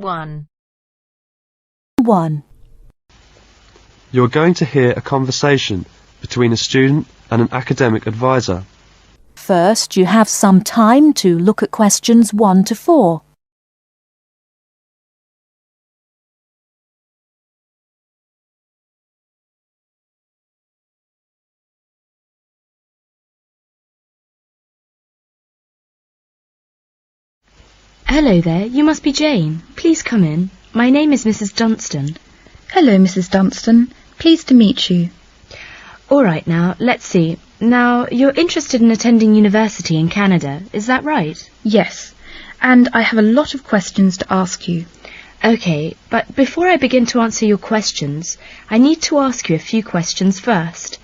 1. 1. You're going to hear a conversation between a student and an academic advisor. First, you have some time to look at questions 1 to 4. Hello there, you must be Jane. Please come in. My name is Mrs. Dunstan. Hello, Mrs. Dunstan. Pleased to meet you. All right, now, let's see. Now, you're interested in attending university in Canada, is that right? Yes, and I have a lot of questions to ask you. Okay, but before I begin to answer your questions, I need to ask you a few questions first.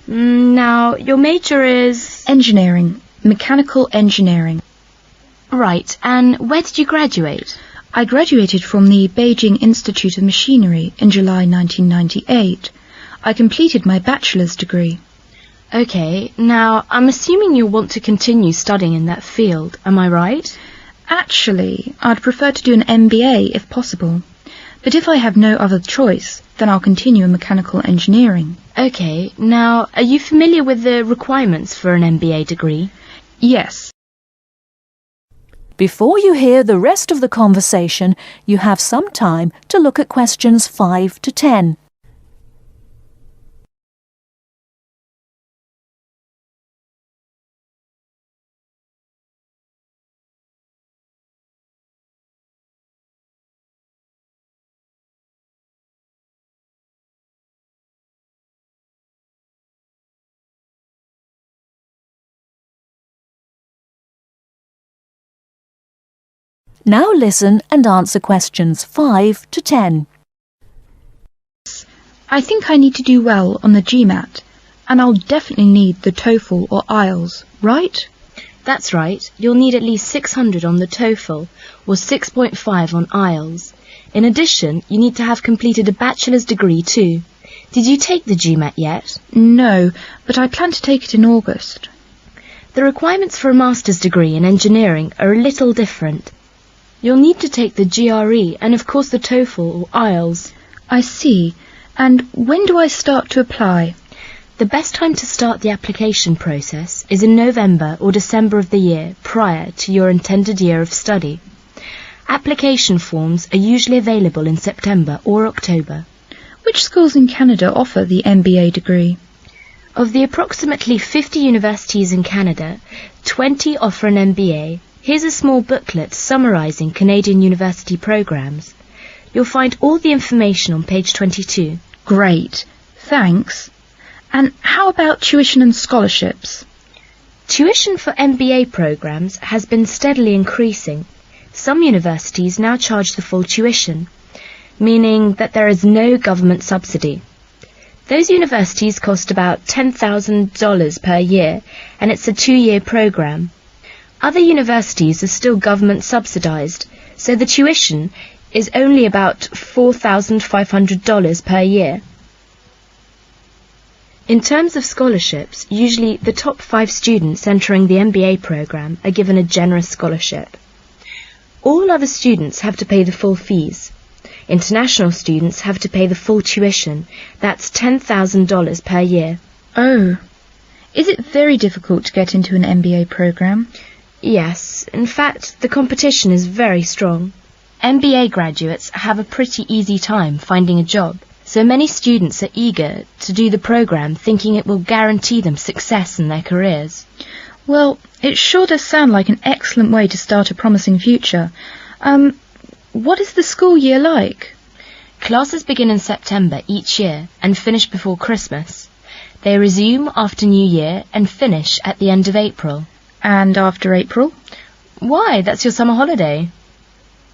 Now, your major is... Engineering. Mechanical engineering. Right, and where did you graduate? I graduated from the Beijing Institute of Machinery in July 1998. I completed my bachelor's degree. Okay, now, I'm assuming you'll want to continue studying in that field, am I right? Actually, I'd prefer to do an MBA if possible. But if I have no other choice, then I'll continue in mechanical engineering. Okay, now, are you familiar with the requirements for an MBA degree? Yes. Before you hear the rest of the conversation, you have some time to look at questions 5 to 10. Now listen and answer questions 5 to 10. I think I need to do well on the GMAT, and I'll definitely need the TOEFL or IELTS, right? That's right. You'll need at least 600 on the TOEFL or 6.5 on IELTS. In addition, you need to have completed a bachelor's degree too. Did you take the GMAT yet? No, but I plan to take it in August. The requirements for a master's degree in engineering are a little different. You'll need to take the GRE and of course the TOEFL or IELTS. I see. And when do I start to apply? The best time to start the application process is in November or December of the year prior to your intended year of study. Application forms are usually available in September or October. Which schools in Canada offer the MBA degree? Of the approximately 50 universities in Canada, 20 offer an MBA. Here's a small booklet summarising Canadian university programmes. You'll find all the information on page 22. Great, thanks. And how about tuition and scholarships? Tuition for MBA programmes has been steadily increasing. Some universities now charge the full tuition, meaning that there is no government subsidy. Those universities cost about $10,000 per year, and it's a 2-year programme. Other universities are still government subsidised, so the tuition is only about $4,500 per year. In terms of scholarships, usually the top 5 students entering the MBA programme are given a generous scholarship. All other students have to pay the full fees. International students have to pay the full tuition. That's $10,000 per year. Oh, is it very difficult to get into an MBA programme? Yes, in fact, the competition is very strong. MBA graduates have a pretty easy time finding a job, so many students are eager to do the programme thinking it will guarantee them success in their careers. Well, it sure does sound like an excellent way to start a promising future. What is the school year like? Classes begin in September each year and finish before Christmas. They resume after New Year and finish at the end of April. And after April? Why, that's your summer holiday.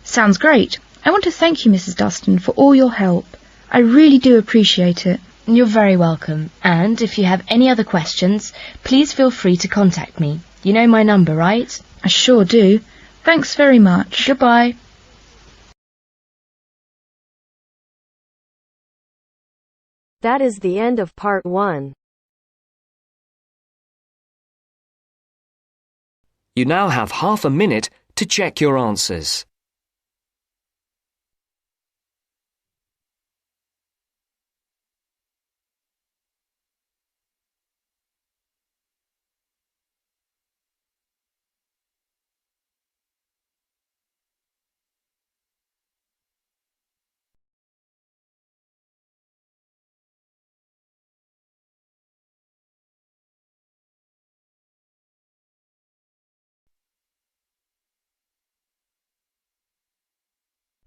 Sounds great. I want to thank you, Mrs. Dunstan, for all your help. I really do appreciate it. You're very welcome. And if you have any other questions, please feel free to contact me. You know my number, right? I sure do. Thanks very much. Goodbye. That is the end of part 1. You now have half a minute to check your answers.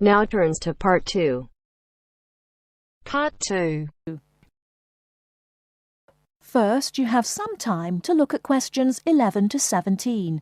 Now turns to Part 2. Part 2. First, you have some time to look at questions 11 to 17.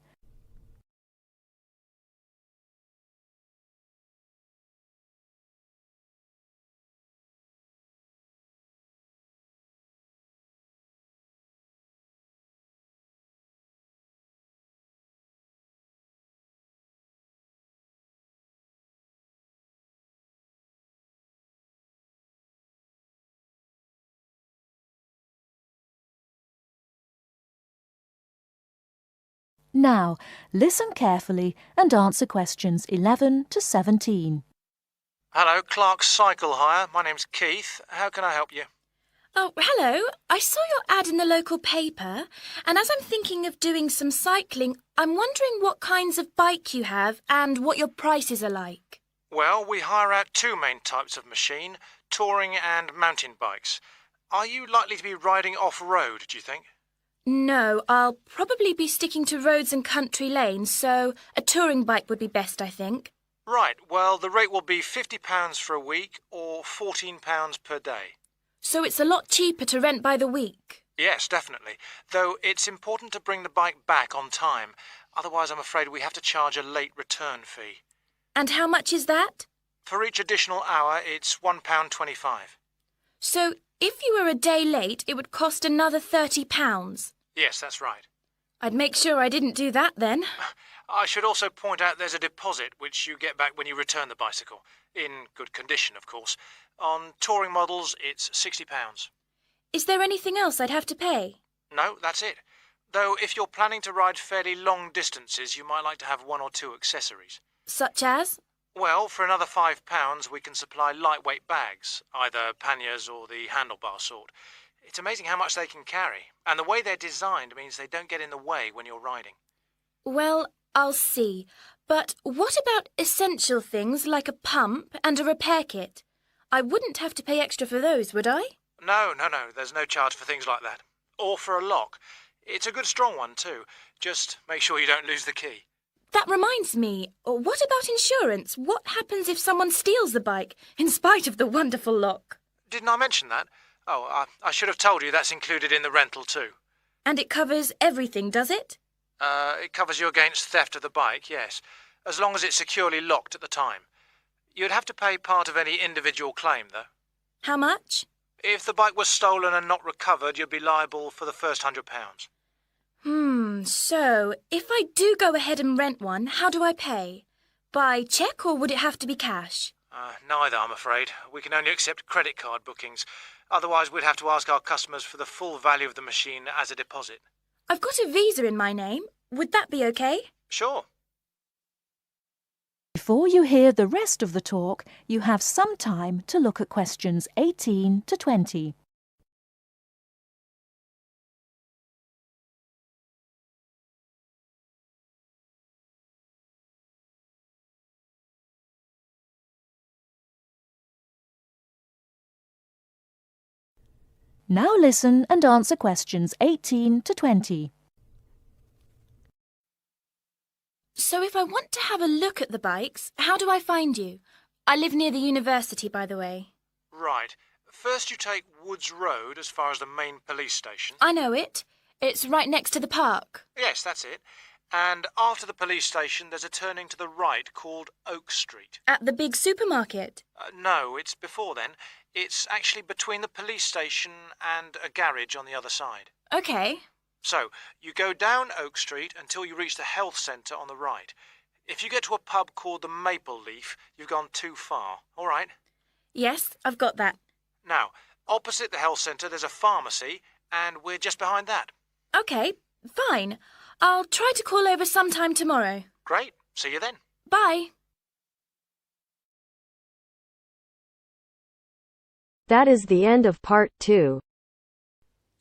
Now, listen carefully and answer questions 11 to 17. Hello, Clark's Cycle Hire. My name's Keith. How can I help you? Oh, hello. I saw your ad in the local paper, and as I'm thinking of doing some cycling, I'm wondering what kinds of bike you have and what your prices are like. Well, we hire out two main types of machine, touring and mountain bikes. Are you likely to be riding off-road, do you think? No, I'll probably be sticking to roads and country lanes, so a touring bike would be best, I think. Right, well, the rate will be £50 for a week or £14 per day. So it's a lot cheaper to rent by the week. Yes, definitely. Though it's important to bring the bike back on time. Otherwise, I'm afraid we have to charge a late return fee. And how much is that? For each additional hour, it's £1.25. So if you were a day late, it would cost another £30. Yes, that's right. I'd make sure I didn't do that then. I should also point out there's a deposit which you get back when you return the bicycle. In good condition, of course. On touring models, it's £60. Is there anything else I'd have to pay? No, that's it. Though if you're planning to ride fairly long distances, you might like to have one or two accessories. Such as? Well, for another £5, we can supply lightweight bags, either panniers or the handlebar sort. It's amazing how much they can carry, and the way they're designed means they don't get in the way when you're riding. Well, I'll see. But what about essential things like a pump and a repair kit? I wouldn't have to pay extra for those, would I? No, there's no charge for things like that. Or for a lock. It's a good strong one too. Just make sure you don't lose the key. That reminds me, what about insurance? What happens if someone steals the bike, in spite of the wonderful lock? Didn't I mention that? Oh, I should have told you that's included in the rental too. And it covers everything, does it? It covers you against theft of the bike, yes, as long as it's securely locked at the time. You'd have to pay part of any individual claim, though. How much? If the bike was stolen and not recovered, you'd be liable for the first £100. So, if I do go ahead and rent one, how do I pay? By cheque or would it have to be cash? Neither, I'm afraid. We can only accept credit card bookings. Otherwise, we'd have to ask our customers for the full value of the machine as a deposit. I've got a Visa in my name. Would that be okay? Sure. Before you hear the rest of the talk, you have some time to look at questions 18 to 20. Now listen and answer questions 18 to 20. So if I want to have a look at the bikes, how do I find you? I live near the university, by the way. Right. First you take Woods Road as far as the main police station. I know it. It's right next to the park. Yes, that's it. And after the police station, there's a turning to the right called Oak Street. At the big supermarket? No, it's before then. It's actually between the police station and a garage on the other side. OK. So, you go down Oak Street until you reach the health centre on the right. If you get to a pub called the Maple Leaf, you've gone too far. All right? Yes, I've got that. Now, opposite the health centre, there's a pharmacy, and we're just behind that. OK, fine. I'll try to call over sometime tomorrow. Great. See you then. Bye. That is the end of Part 2.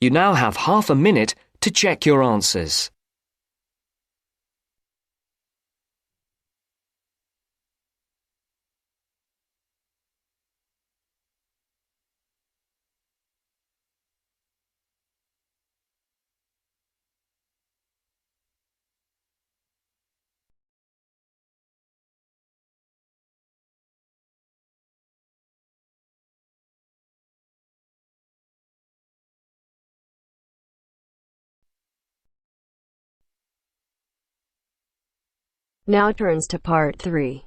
You now have half a minute to check your answers. Now turns to Part 3.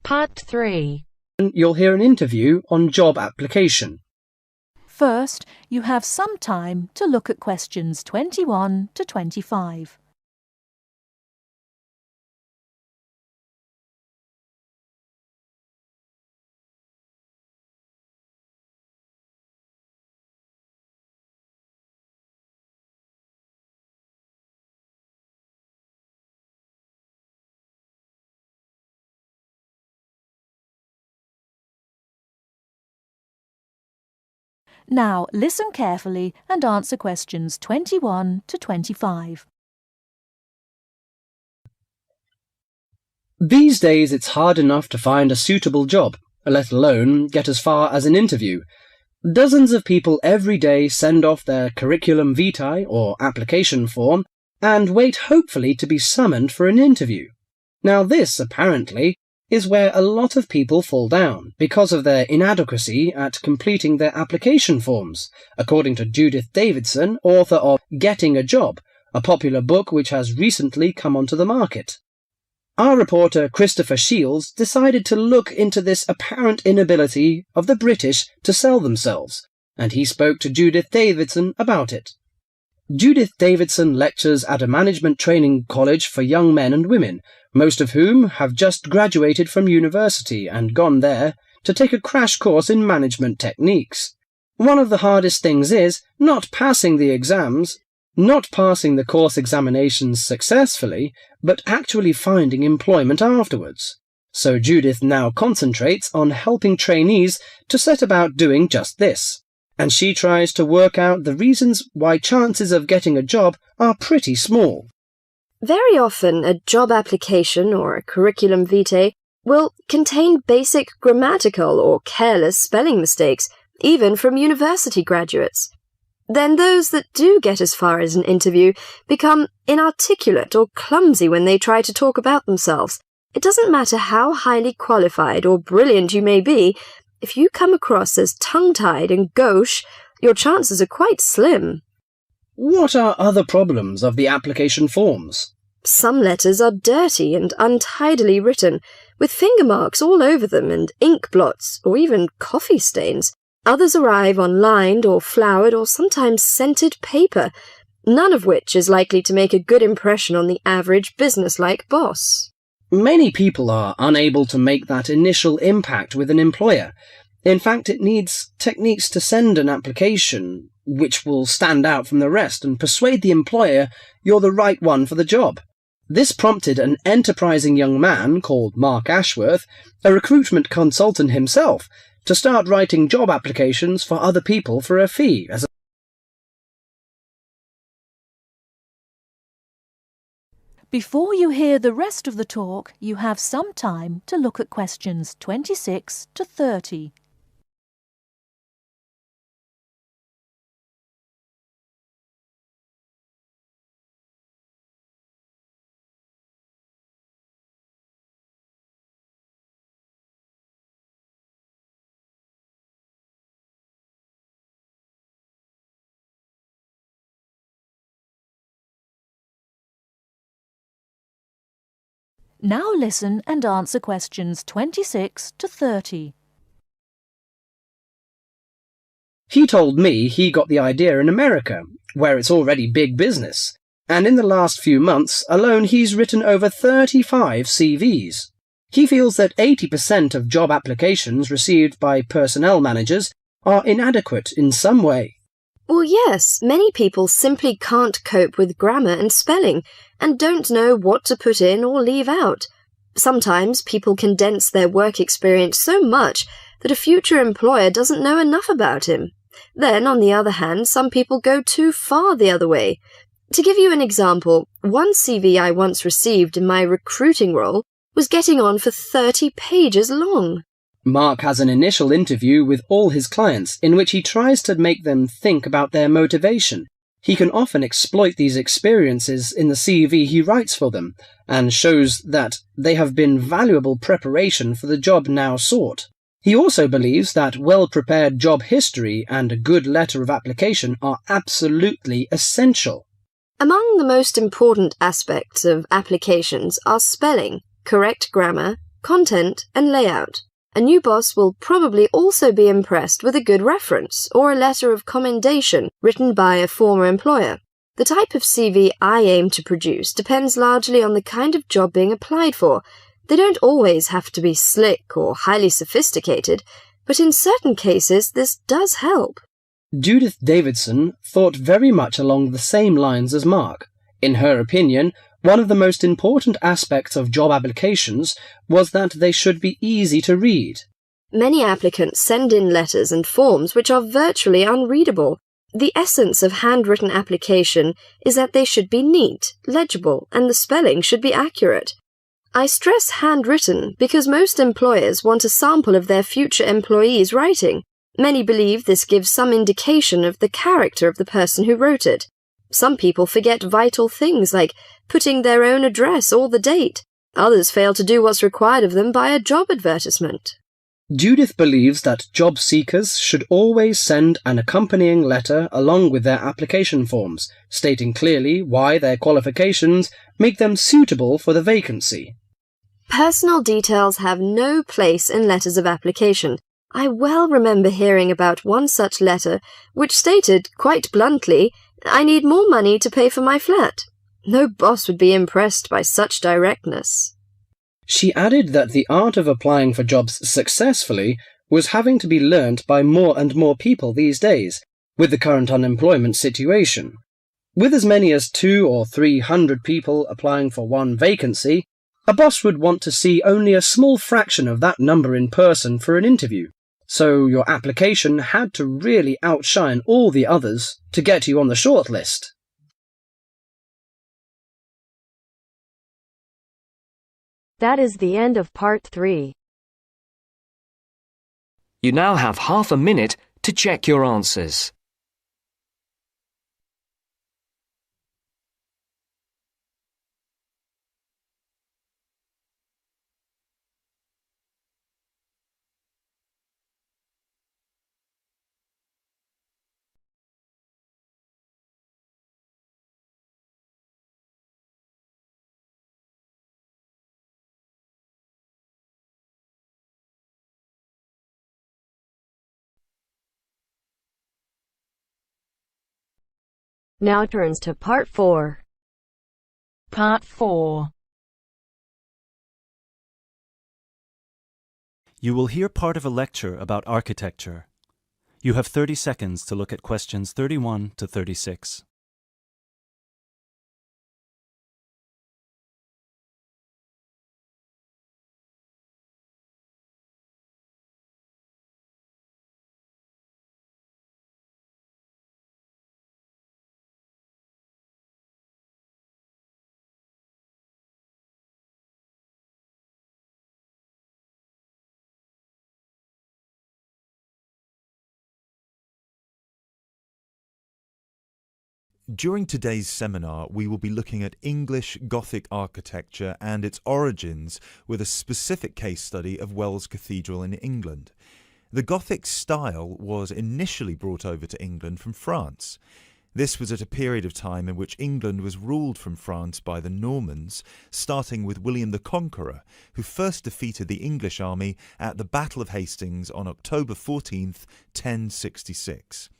Part 3. You'll hear an interview on job application. First, you have some time to look at questions 21 to 25. Now listen carefully and answer questions 21 to 25. These days it's hard enough to find a suitable job, let alone get as far as an interview. Dozens of people every day send off their curriculum vitae or application form and wait hopefully to be summoned for an interview. Now this, apparently, is where a lot of people fall down because of their inadequacy at completing their application forms, according to Judith Davidson, author of Getting a Job, a popular book which has recently come onto the market. Our reporter Christopher Shields decided to look into this apparent inability of the British to sell themselves, and he spoke to Judith Davidson about it. Judith Davidson lectures at a management training college for young men and women, most of whom have just graduated from university and gone there to take a crash course in management techniques. One of the hardest things is not passing the exams, not passing the course examinations successfully, but actually finding employment afterwards. So Judith now concentrates on helping trainees to set about doing just this, and she tries to work out the reasons why chances of getting a job are pretty small. Very often, a job application or a curriculum vitae will contain basic grammatical or careless spelling mistakes, even from university graduates. Then those that do get as far as an interview become inarticulate or clumsy when they try to talk about themselves. It doesn't matter how highly qualified or brilliant you may be, if you come across as tongue-tied and gauche, your chances are quite slim. What are other problems of the application forms? Some letters are dirty and untidily written, with finger marks all over them and ink blots or even coffee stains. Others arrive on lined or flowered or sometimes scented paper, none of which is likely to make a good impression on the average business-like boss. Many people are unable to make that initial impact with an employer. In fact, it needs techniques to send an application which will stand out from the rest and persuade the employer you're the right one for the job. This prompted an enterprising young man called Mark Ashworth, a recruitment consultant himself, to start writing job applications for other people for a fee. Before you hear the rest of the talk, you have some time to look at questions 26 to 30. Now listen and answer questions 26 to 30. He told me he got the idea in America, where it's already big business, and in the last few months alone he's written over 35 CVs. He feels that 80% of job applications received by personnel managers are inadequate in some way. Well, yes, many people simply can't cope with grammar and spelling and don't know what to put in or leave out. Sometimes people condense their work experience so much that a future employer doesn't know enough about him. Then, on the other hand, some people go too far the other way. To give you an example, one CV I once received in my recruiting role was getting on for 30 pages long. Mark has an initial interview with all his clients in which he tries to make them think about their motivation. He can often exploit these experiences in the CV he writes for them and shows that they have been valuable preparation for the job now sought. He also believes that well-prepared job history and a good letter of application are absolutely essential. Among the most important aspects of applications are spelling, correct grammar, content, and layout. A new boss will probably also be impressed with a good reference or a letter of commendation written by a former employer. The type of CV I aim to produce depends largely on the kind of job being applied for. They don't always have to be slick or highly sophisticated, but in certain cases this does help. Judith Davidson thought very much along the same lines as Mark. In her opinion, one of the most important aspects of job applications was that they should be easy to read. Many applicants send in letters and forms which are virtually unreadable. The essence of handwritten application is that they should be neat, legible, and the spelling should be accurate. I stress handwritten because most employers want a sample of their future employees' writing. Many believe this gives some indication of the character of the person who wrote it. Some people forget vital things like putting their own address or the date. Others fail to do what's required of them by a job advertisement. Judith believes that job seekers should always send an accompanying letter along with their application forms, stating clearly why their qualifications make them suitable for the vacancy. Personal details have no place in letters of application. I well remember hearing about one such letter which stated, quite bluntly, "I need more money to pay for my flat." No boss would be impressed by such directness. She added that the art of applying for jobs successfully was having to be learnt by more and more people these days, with the current unemployment situation. With as many as 200 or 300 people applying for one vacancy, a boss would want to see only a small fraction of that number in person for an interview. So your application had to really outshine all the others to get you on the shortlist. That is the end of part 3. You now have half a minute to check your answers. Now turns to part 4. Part 4. You will hear part of a lecture about architecture. You have 30 seconds to look at questions 31 to 36. During today's seminar, we will be looking at English Gothic architecture and its origins with a specific case study of Wells Cathedral in England. The Gothic style was initially brought over to England from France. This was at a period of time in which England was ruled from France by the Normans, starting with William the Conqueror, who first defeated the English army at the Battle of Hastings on October 14th, 1066.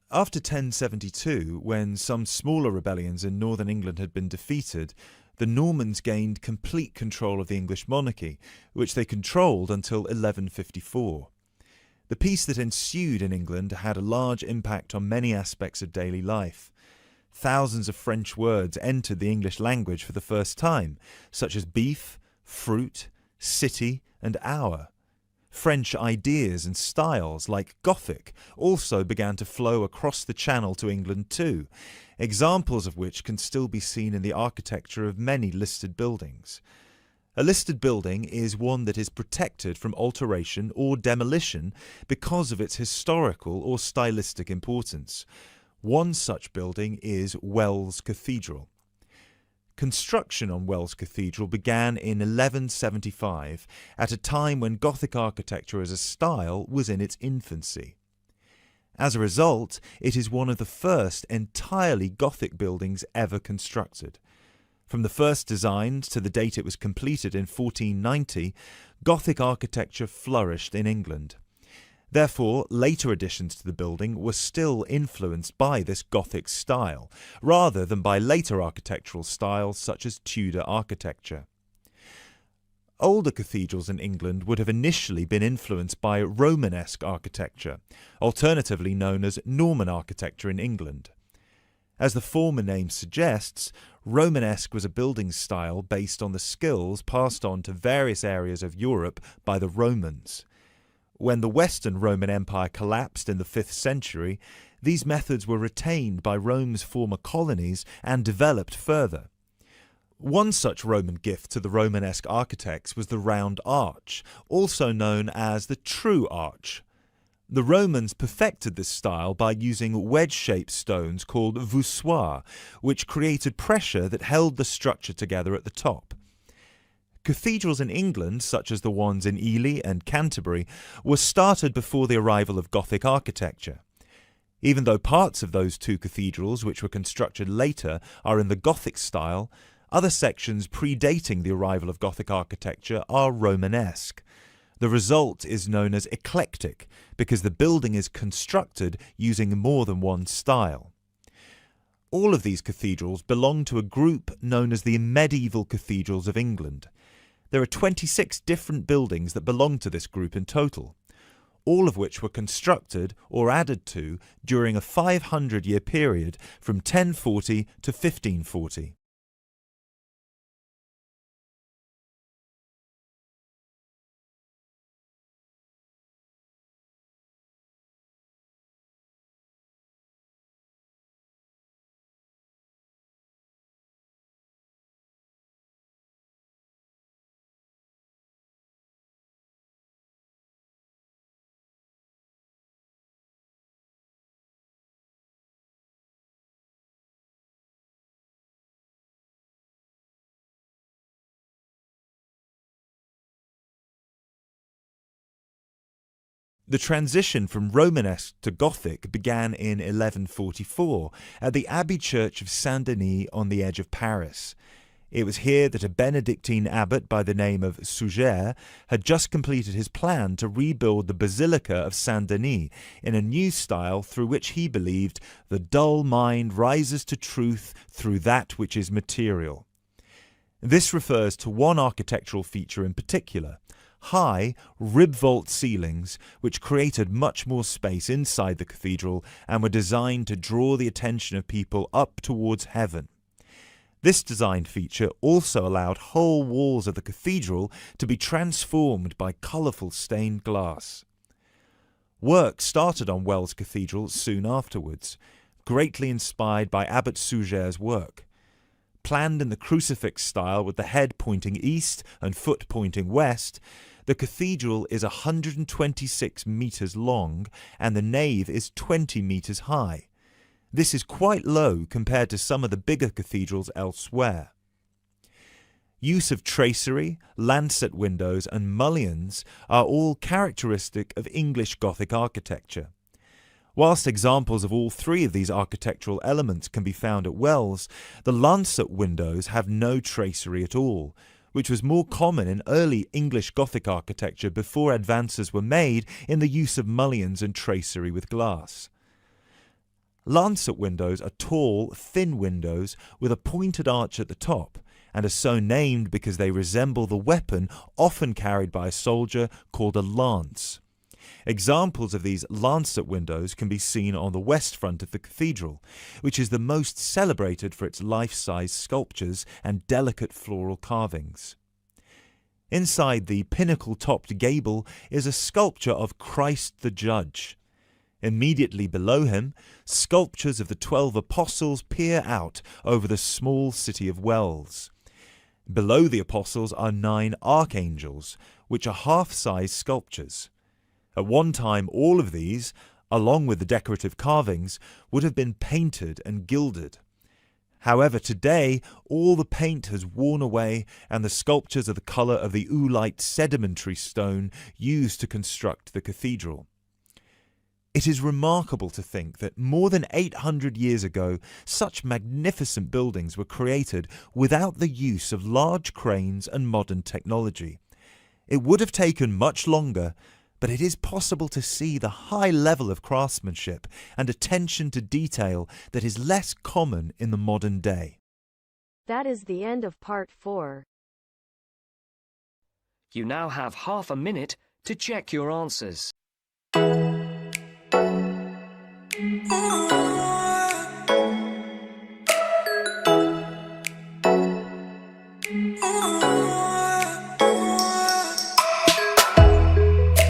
After 1072, when some smaller rebellions in northern England had been defeated, the Normans gained complete control of the English monarchy, which they controlled until 1154. The peace that ensued in England had a large impact on many aspects of daily life. Thousands of French words entered the English language for the first time, such as beef, fruit, city, and hour. French ideas and styles like Gothic also began to flow across the Channel to England too, examples of which can still be seen in the architecture of many listed buildings. A listed building is one that is protected from alteration or demolition because of its historical or stylistic importance. One such building is Wells Cathedral. Construction on Wells Cathedral began in 1175, at a time when Gothic architecture as a style was in its infancy. As a result, it is one of the first entirely Gothic buildings ever constructed. From the first design to the date it was completed in 1490, Gothic architecture flourished in England. Therefore, later additions to the building were still influenced by this Gothic style, rather than by later architectural styles such as Tudor architecture. Older cathedrals in England would have initially been influenced by Romanesque architecture, alternatively known as Norman architecture in England. As the former name suggests, Romanesque was a building style based on the skills passed on to various areas of Europe by the Romans. When the Western Roman Empire collapsed in the 5th century, these methods were retained by Rome's former colonies and developed further. One such Roman gift to the Romanesque architects was the round arch, also known as the true arch. The Romans perfected this style by using wedge-shaped stones called voussoirs, which created pressure that held the structure together at the top. Cathedrals in England, such as the ones in Ely and Canterbury, were started before the arrival of Gothic architecture. Even though parts of those two cathedrals, which were constructed later, are in the Gothic style, other sections predating the arrival of Gothic architecture are Romanesque. The result is known as eclectic, because the building is constructed using more than one style. All of these cathedrals belong to a group known as the medieval cathedrals of England. There are 26 different buildings that belong to this group in total, all of which were constructed or added to during a 500-year period from 1040 to 1540. The transition from Romanesque to Gothic began in 1144 at the Abbey Church of Saint-Denis on the edge of Paris. It was here that a Benedictine abbot by the name of Suger had just completed his plan to rebuild the Basilica of Saint-Denis in a new style through which he believed the dull mind rises to truth through that which is material. This refers to one architectural feature in particular: high, rib-vault ceilings, which created much more space inside the cathedral and were designed to draw the attention of people up towards heaven. This design feature also allowed whole walls of the cathedral to be transformed by colourful stained glass. Work started on Wells Cathedral soon afterwards, greatly inspired by Abbot Suger's work. Planned in the crucifix style with the head pointing east and foot pointing west, the cathedral is 126 metres long and the nave is 20 metres high. This is quite low compared to some of the bigger cathedrals elsewhere. Use of tracery, lancet windows and mullions are all characteristic of English Gothic architecture. Whilst examples of all three of these architectural elements can be found at Wells, the lancet windows have no tracery at all, which was more common in early English Gothic architecture before advances were made in the use of mullions and tracery with glass. Lancet windows are tall, thin windows with a pointed arch at the top, and are so named because they resemble the weapon often carried by a soldier called a lance. Examples of these lancet windows can be seen on the west front of the cathedral, which is the most celebrated for its life-size sculptures and delicate floral carvings. Inside the pinnacle-topped gable is a sculpture of Christ the Judge. Immediately below him, sculptures of the 12 apostles peer out over the small city of Wells. Below the apostles are 9 archangels, which are half-size sculptures. At one time, all of these, along with the decorative carvings, would have been painted and gilded. However, today, all the paint has worn away and the sculptures are the colour of the oolite sedimentary stone used to construct the cathedral. It is remarkable to think that more than 800 years ago, such magnificent buildings were created without the use of large cranes and modern technology. It would have taken much longer, but it is possible to see the high level of craftsmanship and attention to detail that is less common in the modern day. That is the end of part 4. You now have half a minute to check your answers. Oh